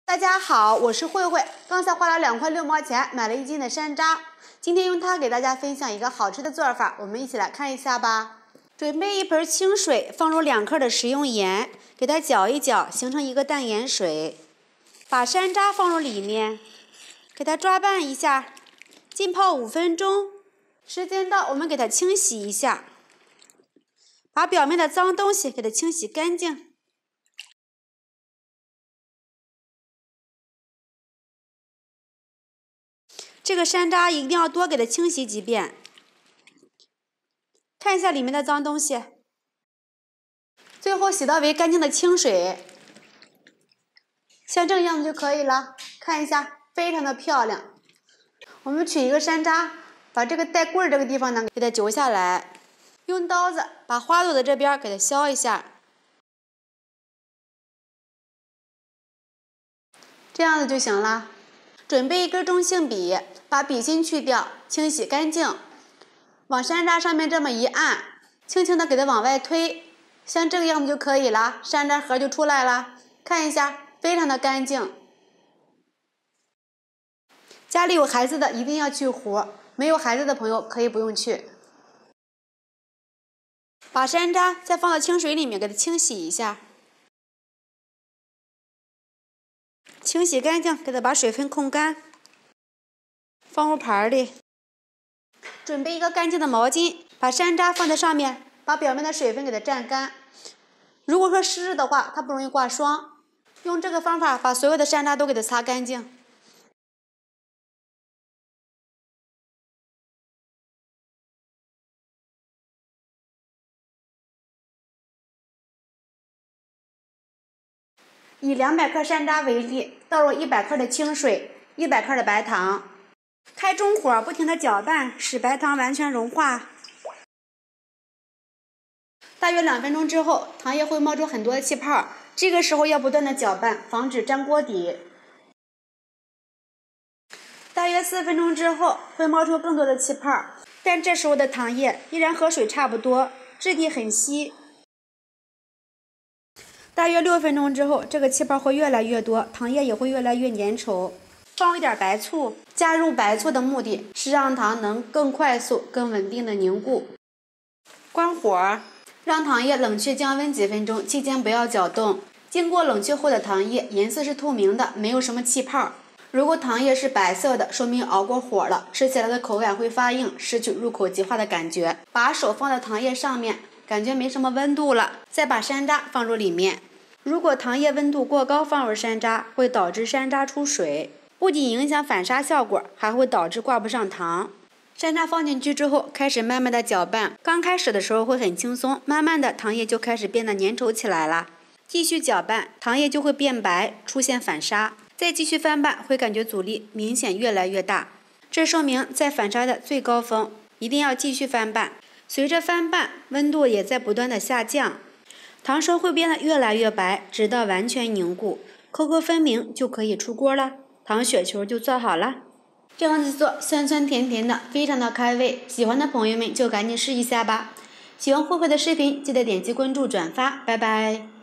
大家好，我是慧慧。刚才花了2块6毛钱买了1斤的山楂，今天用它给大家分享一个好吃的做法，我们一起来看一下吧。准备1盆清水，放入2克的食用盐，给它搅一搅，形成一个淡盐水。把山楂放入里面，给它抓拌一下，浸泡5分钟。时间到，我们给它清洗一下，把表面的脏东西给它清洗干净。这个山楂一定要多给它清洗几遍，看一下里面的脏东西。最后洗到为干净的清水，像这个样子就可以了。看一下，非常的漂亮。我们取一个山楂，把这个带棍儿这个地方呢给它揪下来，用刀子把花朵的这边给它削一下，这样子就行了。准备一根中性笔，把笔芯去掉，清洗干净，往山楂上面这么一按，轻轻的给它往外推，像这个样子就可以了，山楂核就出来了。看一下，非常的干净。家里有孩子的一定要去核，没有孩子的朋友可以不用去。把山楂再放到清水里面给它清洗一下，清洗干净，给它把水分控干，放入盘里。准备一个干净的毛巾，把山楂放在上面，把表面的水分给它蘸干。如果说湿的话，它不容易挂霜。用这个方法把所有的山楂都给它擦干净。以200克山楂为例，倒入100克的清水，100克的白糖，开中火不停地搅拌，使白糖完全融化。大约2分钟之后，糖液会冒出很多的气泡，这个时候要不断的搅拌，防止粘锅底。大约4分钟之后，会冒出更多的气泡，但这时候的糖液依然和水差不多，质地很稀。大约6分钟之后，这个气泡会越来越多，糖液也会越来越粘稠。放入一点白醋，加入白醋的目的是让糖能更快速、更稳定的凝固。关火，让糖液冷却降温几分钟，期间不要搅动。经过冷却后的糖液颜色是透明的，没有什么气泡。如果糖液是白色的，说明熬过火了，吃起来的口感会发硬，失去入口即化的感觉。把手放在糖液上面，感觉没什么温度了，再把山楂放入里面。如果糖液温度过高放入山楂，会导致山楂出水，不仅影响反沙效果，还会导致挂不上糖。山楂放进去之后，开始慢慢的搅拌，刚开始的时候会很轻松，慢慢的糖液就开始变得粘稠起来了。继续搅拌，糖液就会变白，出现反沙。再继续翻拌，会感觉阻力明显越来越大，这说明在反沙的最高峰，一定要继续翻拌。随着翻拌，温度也在不断的下降，糖霜会变得越来越白，直到完全凝固，颗颗分明就可以出锅了，糖雪球就做好了。这样子做酸酸甜甜的，非常的开胃，喜欢的朋友们就赶紧试一下吧。喜欢慧慧的视频，记得点击关注转发，拜拜。